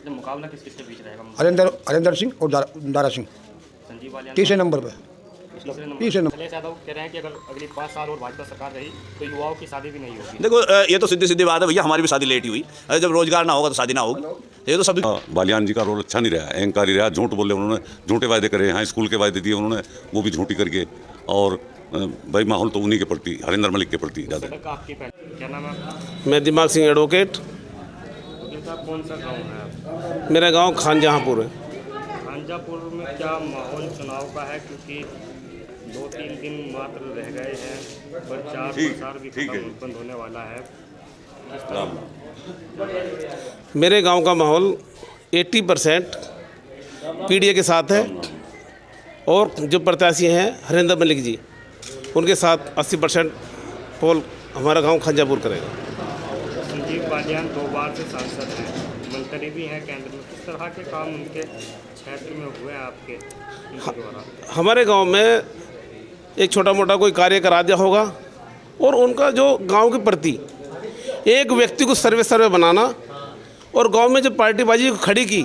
जब मुकाबला किस किसके बीच रहेगा? हरिंदर सिंह और दारा सिंह संजीव बालियान तीसरे नंबर पे। तीसरे नंबर अखिलेश यादव कह रहे हैं कि अगर अगली 5 साल और भाजपा सरकार रही तो युवाओं की शादी भी नहीं होगी। देखो ये तो सीधी सीधी बात है भैया, हमारी भी शादी लेट ही हुई। अरे जब रोजगार ना होगा तो शादी ना होगी, ये तो सब। बालियान जी का रोल अच्छा नहीं रहा, अहंकारी रहा, झूठ बोले उन्होंने, झूठे वायदे करे, हाँ स्कूल के वायदे दिए उन्होंने, वो भी झूठी करके। और भाई माहौल तो उन्हीं के प्रति, हरिंदर मलिक के प्रति ज़्यादा। क्या नाम है? मैं दिमाग सिंह एडवोकेट। कौन सा गाँव है? मेरा गांव खानजहाँपुर है। खानजहाँपुर में क्या माहौल चुनाव का है? क्योंकि 2-3 दिन मात्र रह गए हैं, प्रचार प्रसार भी बंद होने वाला है। मेरे गांव का माहौल 80% पीडीए के साथ है और जो प्रत्याशी हैं हरिंदर मलिक जी, उनके साथ 80% पोल हमारा गांव खानजहाँपुर करेगा। संजीव बालियान 2 बार से सांसद हैं, मंत्री भी हैं केंद्र में। किस तरह के काम उनके क्षेत्र में हुए हैं आपके द्वारा? हमारे गांव में एक छोटा मोटा कोई कार्य करा दिया होगा और उनका जो गांव के प्रति एक व्यक्ति को सर्वे बनाना और गांव में जो पार्टीबाजी खड़ी की,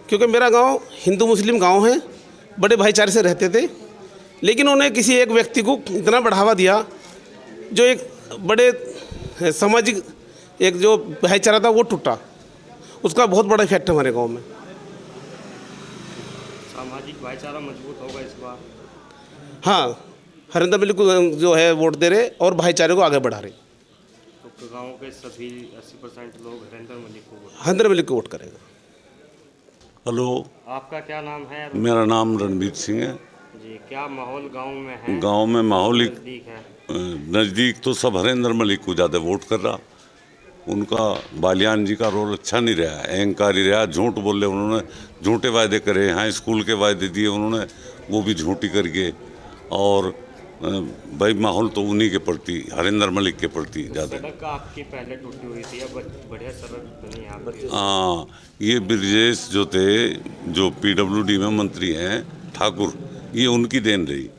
क्योंकि मेरा गांव हिंदू मुस्लिम गांव है, बड़े भाईचारे से रहते थे, लेकिन उन्हें किसी एक व्यक्ति को इतना बढ़ावा दिया जो एक बड़े सामाजिक एक जो भाईचारा था वो टूटा। उसका बहुत बड़ा इफेक्ट है हमारे गांव में। सामाजिक भाईचारा मजबूत होगा इस बार? हाँ, हरिंदर मलिक को जो है वोट दे रहे और भाईचारे को आगे बढ़ा रहे। तो गांव के सभी 80% लोग हरिंदर मलिक को वोट करेगा। हेलो, आपका क्या नाम है? मेरा नाम रणबीर सिंह है जी। क्या माहौल गांव में है? गांव में माहौल है नज़दीक तो सब हरिंदर मलिक को ज़्यादा वोट कर रहा। उनका बालियान जी का रोल अच्छा नहीं रहा, अहंकारी रहा, झूठ बोले उन्होंने, झूठे वायदे करे, हाँ स्कूल के वायदे दिए उन्होंने, वो भी झूठी करके। और भाई माहौल तो उन्हीं के प्रति, हरिंदर मलिक के प्रति ज़्यादा। सड़क आपकी पहले टूटी हुई थी, अब बढ़िया सड़क बनी है। हाँ, ये ब्रजेश जो थे, जो PWD में मंत्री हैं ठाकुर, ये उनकी देन रही।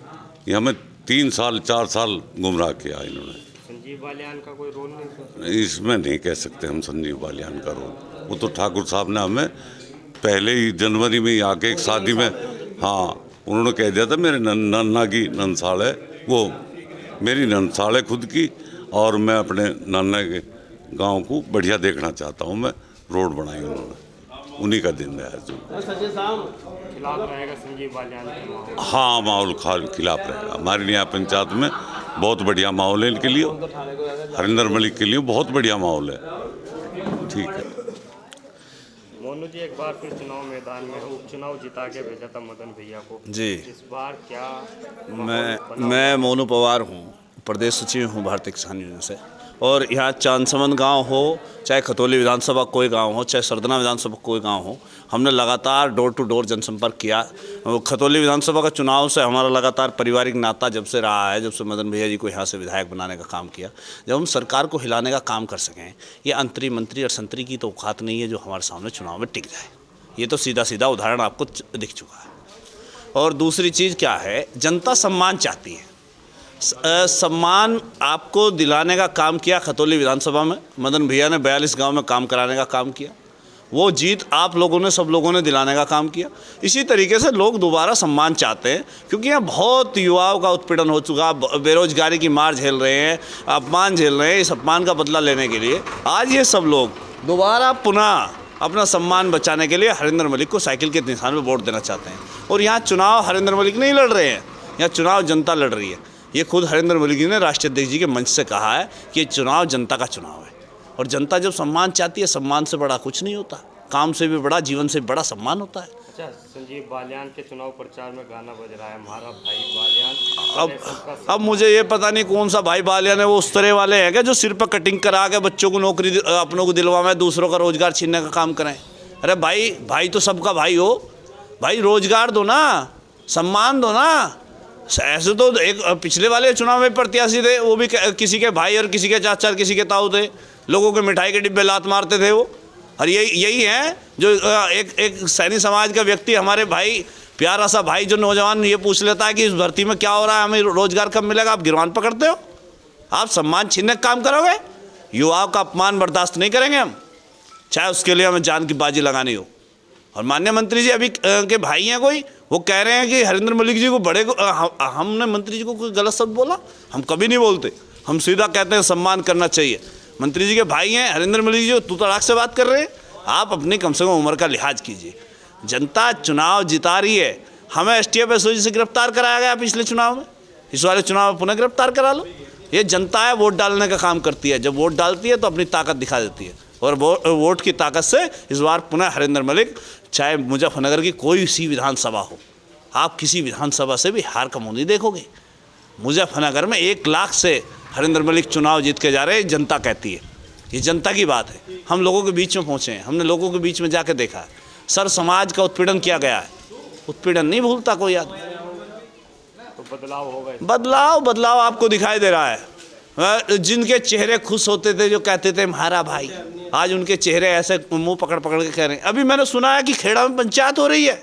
ये हमें 3 साल 4 साल गुमराह किया इन्होंने। संजीव बालियान का कोई रोल नहीं? इसमें नहीं कह सकते हम संजीव बालियान का रोल। वो तो ठाकुर साहब ने हमें पहले ही जनवरी में ही आके एक शादी में, हाँ उन्होंने कह दिया था मेरे नन्ना की ननसाल है, वो मेरी ननसाल है खुद की, और मैं अपने नाना के गांव को बढ़िया देखना चाहता हूं, मैं रोड बनाई उन्होंने, उन्हीं का दिन है जो। खिलाफ रहेगा संजीव बालियान के? हाँ, माहौल खिलाफ रहेगा। हमारे लिए यहाँ पंचायत में बहुत बढ़िया माहौल है इनके लिए, हरिंदर मलिक के लिए बहुत बढ़िया माहौल है। ठीक है मोनू जी, एक बार फिर चुनाव मैदान में उपचुनाव जिता के भेजा था मदन भैया को जी। इस बार क्या? मैं मोनू पवार हूँ, प्रदेश सचिव हूँ भारतीय किसान यूनियन से। और यहाँ चांदसमन गांव हो, चाहे खतौली विधानसभा कोई गांव हो, चाहे सरदना विधानसभा कोई गांव हो, हमने लगातार डोर टू डोर जनसंपर्क किया। खतौली विधानसभा का चुनाव से हमारा लगातार पारिवारिक नाता जब से रहा है, जब से मदन भैया जी को यहाँ से विधायक बनाने का काम किया, जब हम सरकार को हिलाने का काम कर सकें। ये अंतरी मंत्री और संतरी की तो औकात नहीं है जो हमारे सामने चुनाव में टिक जाए। ये तो सीधा सीधा उदाहरण आपको दिख चुका है। और दूसरी चीज़ क्या है, जनता सम्मान चाहती है। सम्मान आपको दिलाने का काम किया खतौली विधानसभा में, मदन भैया ने 42 गांव में काम कराने का काम किया। वो जीत आप लोगों ने, सब लोगों ने दिलाने का काम किया। इसी तरीके से लोग दोबारा सम्मान चाहते हैं, क्योंकि यहाँ बहुत युवाओं का उत्पीड़न हो चुका, बेरोजगारी की मार झेल रहे हैं, अपमान झेल रहे हैं। इस अपमान का बदला लेने के लिए आज ये सब लोग दोबारा पुनः अपना सम्मान बचाने के लिए हरिंदर मलिक को साइकिल के निशान में वोट देना चाहते हैं। और यहाँ चुनाव हरिंदर मलिक नहीं लड़ रहे हैं, यहाँ चुनाव जनता लड़ रही है। ये खुद हरिंदर मलिक जी ने राष्ट्रीय अध्यक्ष जी के मंच से कहा है कि ये चुनाव जनता का चुनाव है। और जनता जब सम्मान चाहती है, सम्मान से बड़ा कुछ नहीं होता, काम से भी बड़ा, जीवन से भी बड़ा सम्मान होता है। अच्छा, संजीव बालियान के चुनाव प्रचार में गाना बज रहा है हमारा भाई बालियान। अब मुझे ये पता नहीं कौन सा भाई बालियान है। वो उस तरह वाले हैं क्या जो सिर पर कटिंग करा के बच्चों को नौकरी अपनों को दिलवाएं, दूसरों का रोजगार छीनने का काम करें? अरे भाई तो सबका भाई हो, भाई रोजगार दो ना, सम्मान दो ना। ऐसे तो एक पिछले वाले चुनाव में प्रत्याशी थे, वो भी किसी के भाई और किसी के चाचा, किसी के ताऊ थे, लोगों के मिठाई के डिब्बे लात मारते थे वो। और यही है जो एक सैनी समाज का व्यक्ति, हमारे भाई, प्यारा सा भाई, जो नौजवान ये पूछ लेता है कि इस भर्ती में क्या हो रहा है, हमें रोजगार कब मिलेगा, आप गिरवान पकड़ते हो, आप सम्मान छीनने का काम करोगे। युवाओं का अपमान बर्दाश्त नहीं करेंगे हम। चाहे उसके लिए हमें जान की बाजी लगानी हो। और माननीय मंत्री जी अभी के भाई हैं कोई, वो कह रहे हैं कि हरिंदर मलिक जी को बड़े को हमने मंत्री जी को कोई गलत शब्द बोला? हम कभी नहीं बोलते, हम सीधा कहते हैं सम्मान करना चाहिए। मंत्री जी के भाई हैं हरिंदर मलिक जी, तू तड़ाक से बात कर रहे हैं। आप अपनी कम से कम उम्र का लिहाज कीजिए। जनता चुनाव जिता रही है। हमें STF SOG से गिरफ्तार कराया गया पिछले चुनाव में, इस वाले चुनाव में पुनः गिरफ्तार करा लो। ये जनता है, वोट डालने का काम करती है। जब वोट डालती है तो अपनी ताकत दिखा देती है, और वोट की ताकत से इस बार पुनः हरिंदर मलिक, चाहे मुजफ्फरनगर की कोई सी विधानसभा हो, आप किसी विधानसभा से भी हार का मुंह नहीं देखोगे। मुजफ्फरनगर में 1 लाख से हरिंदर मलिक चुनाव जीत के जा रहे हैं, जनता कहती है। ये जनता की बात है। हम लोगों के बीच में पहुँचे हैं, हमने लोगों के बीच में जाके देखा है। सर समाज का उत्पीड़न किया गया है, उत्पीड़न नहीं भूलता कोई आदमी। तो बदलाव होगा? बदलाव आपको दिखाई दे रहा है। जिनके चेहरे खुश होते थे, जो कहते थे हमारा भाई, आज उनके चेहरे ऐसे मुंह पकड़ पकड़ के कह रहे हैं। अभी मैंने सुना है कि खेड़ा में पंचायत हो रही है,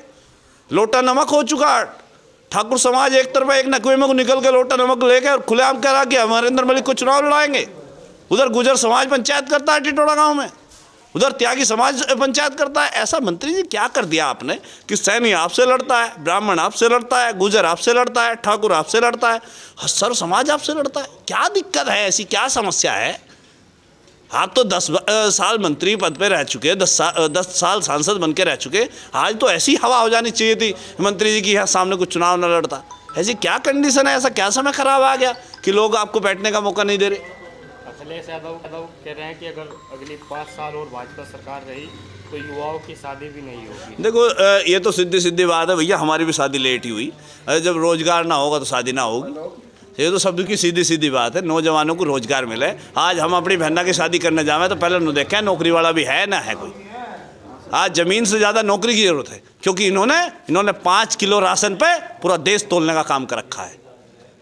लोटा नमक हो चुका है। ठाकुर समाज एक तरफ एक नकवे में निकल के लोटा नमक लेके और खुलेआम कह रहा कि हम हरिंदर मलिक को चुनाव लड़ाएंगे। उधर गुजर समाज पंचायत करता है टिटोड़ा गांव में, उधर त्यागी समाज पंचायत करता है। ऐसा मंत्री जी क्या कर दिया आपने कि सैनी आपसे लड़ता है, ब्राह्मण आपसे लड़ता है, गुजर आपसे लड़ता है, ठाकुर आपसे लड़ता है, सर समाज आपसे लड़ता है। क्या दिक्कत है? ऐसी क्या समस्या है? आप तो 10 साल मंत्री पद पे रह चुके, 10 साल सांसद बन के रह चुके। आज तो ऐसी हवा हो जानी चाहिए थी मंत्री जी की, यहाँ सामने कुछ चुनाव न लड़ता। ऐसी क्या कंडीशन है? ऐसा क्या समय खराब आ गया कि लोग आपको बैठने का मौका नहीं दे रहे? अखिलेश यादव कह रहे हैं कि अगर अगली 5 साल और भाजपा सरकार रही तो युवाओं की शादी भी नहीं होगी। देखो ये तो सीधी बात है भैया, हमारी भी शादी लेट ही हुई। जब रोजगार ना होगा तो शादी ना होगी। ये तो शब्द की सीधी बात है। नौजवानों को रोजगार मिले। आज हम अपनी बहना की शादी करने जावे तो पहले न देखें नौकरी वाला भी है ना है कोई। आज ज़मीन से ज़्यादा नौकरी की ज़रूरत है, क्योंकि इन्होंने 5 किलो राशन पे पूरा देश तोलने का काम कर रखा है।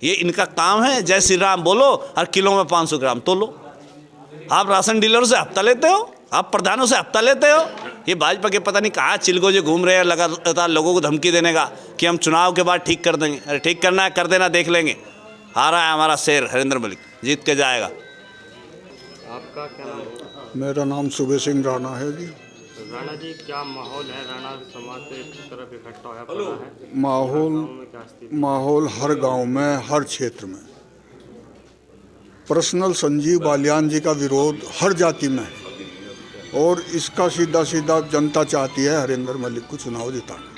ये इनका काम है। जय श्री राम बोलो और किलो में 500 ग्राम तोलो। आप राशन डीलरों से हफ्ता लेते हो, आप प्रधानों से हफ्ता लेते हो। ये भाजपा के पता नहीं कहाँ चिलगोजे घूम रहे हैं लगातार लोगों को धमकी देने का कि हम चुनाव के बाद ठीक कर देंगे। अरे ठीक करना है कर देना, देख लेंगे। आ रहा है हमारा शेर हरिंदर मलिक, जीत के जाएगा। आपका क्या नाम है? मेरा नाम सुबह सिंह राणा है जी। राणा जी, क्या माहौल है? राणा समाज से एक तरफ इकट्ठा होया पड़ा है। माहौल हर गांव में, हर क्षेत्र में। पर्सनल संजीव बालियान जी का विरोध हर जाति में है, और इसका सीधा जनता चाहती है हरिंदर मलिक को चुनाव जिताना।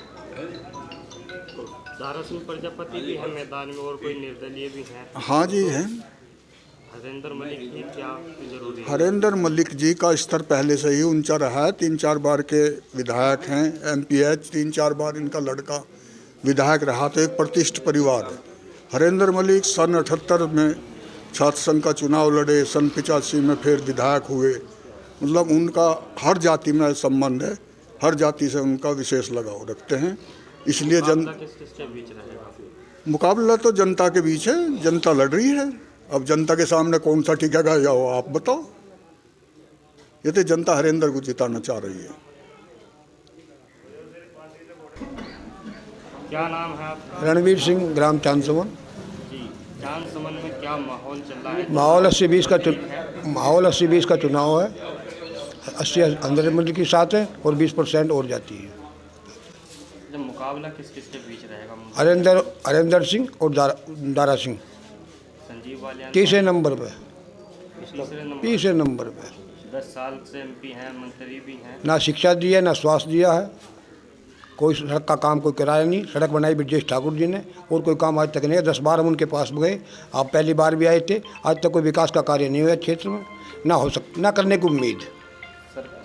दारा सिंह प्रजापति भी है मैदान में और कोई निर्दलीय भी है। हाँ जी है। हरिंदर मलिक जी क्या जरूरी है? हरिंदर मलिक जी का स्तर पहले से ही ऊंचा रहा है। 3-4 बार के विधायक हैं, MPH 3-4 बार इनका लड़का विधायक रहा, तो एक प्रतिष्ठित परिवार है। हरिंदर मलिक सन 78 में छात्र संघ का चुनाव लड़े, सन 85 में फिर विधायक हुए। मतलब उनका हर जाति में संबंध है, हर जाति से उनका विशेष लगाव रखते हैं। इसलिए किसके बीच रहेगा? मुकाबला तो जनता के बीच है, जनता लड़ रही है। अब जनता के सामने कौन सा टिकेगा या आप बताओ। ये तो जनता हरिंदर को जिताना चाह रही है। क्या नाम है आपका? रणवीर सिंह, ग्राम चांदसमन। जी, चांदसमन में क्या माहौल चल रहा है? माहौल 80-20 का चुनाव है। 80 हरिंदर मलिक के साथ है और 20% और जाती है। जब मुकाबला किस के बीच रहेगा? हरिंदर सिंह और दारा सिंह। संजीव बालियान तीसरे नंबर पे। तीसरे नंबर 10 साल से MP हैं, मंत्री भी हैं। ना शिक्षा दी है, ना स्वास्थ्य दिया है। कोई सड़क का काम कोई कराया नहीं। सड़क बनाई ब्रजेश ठाकुर जी ने, और कोई काम आज तक नहीं है। 10 बार हम उनके पास गए, आप पहली बार भी आए थे। आज तक कोई विकास का कार्य नहीं हुआ क्षेत्र में, ना करने की उम्मीद।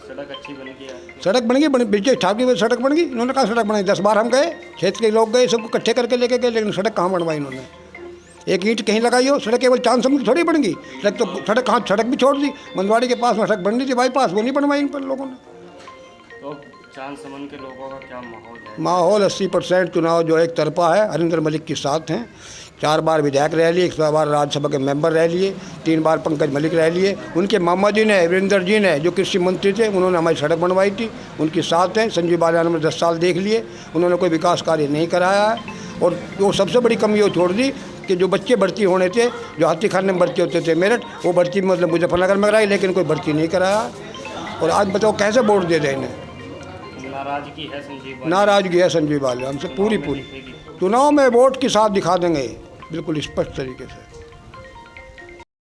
सड़क अच्छी बन गई है। सड़क बन गई, ब्रजेश ठाकुर की सड़क बन गई। इन्होंने कहा सड़क बनाई? 10 बार हम गए, क्षेत्र के लोग गए, सबको इकट्ठे करके लेके गए, लेकिन सड़क कहाँ बनवाई इन्होंने? एक ईंट कहीं लगाई हो? सड़क केवल चांदसमन थोड़ी बन गई। सड़क कहाँ, सड़क भी छोड़ दी। मंदवाड़ी के पास में सड़क बन रही थी बाईपास, वो नहीं बनवाई इन पर लोगों ने। तो चांदसमन के लोगों का क्या माहौल है? माहौल 80% चुनाव जो एक तरफा है, हरिंदर मलिक के साथ हैं। 4 बार विधायक रह लिए, 1 बार राज्यसभा के मेंबर रह लिए, 3 बार पंकज मलिक रह लिए। उनके मामा जी ने, वीरेंद्र जी ने, जो कृषि मंत्री थे, उन्होंने हमारी सड़क बनवाई थी, उनके साथ हैं। संजीव बालियान ने 10 साल देख लिए, उन्होंने कोई विकास कार्य नहीं कराया है। और जो सबसे बड़ी कमी वो छोड़ दी कि जो बच्चे भर्ती होने थे, जो हाथी खाने में भर्ती होते थे मेरठ, वो भर्ती मतलब मुजफ्फरनगर में कराई, लेकिन कोई भर्ती नहीं कराया। और आज बताओ कैसे वोट दे दें इन्हें। नाराजगी है संजीव बालियान। नाराजगी है संजीव बालियान हमसे पूरी। चुनाव में वोट के साथ दिखा देंगे बिल्कुल स्पष्ट तरीके से।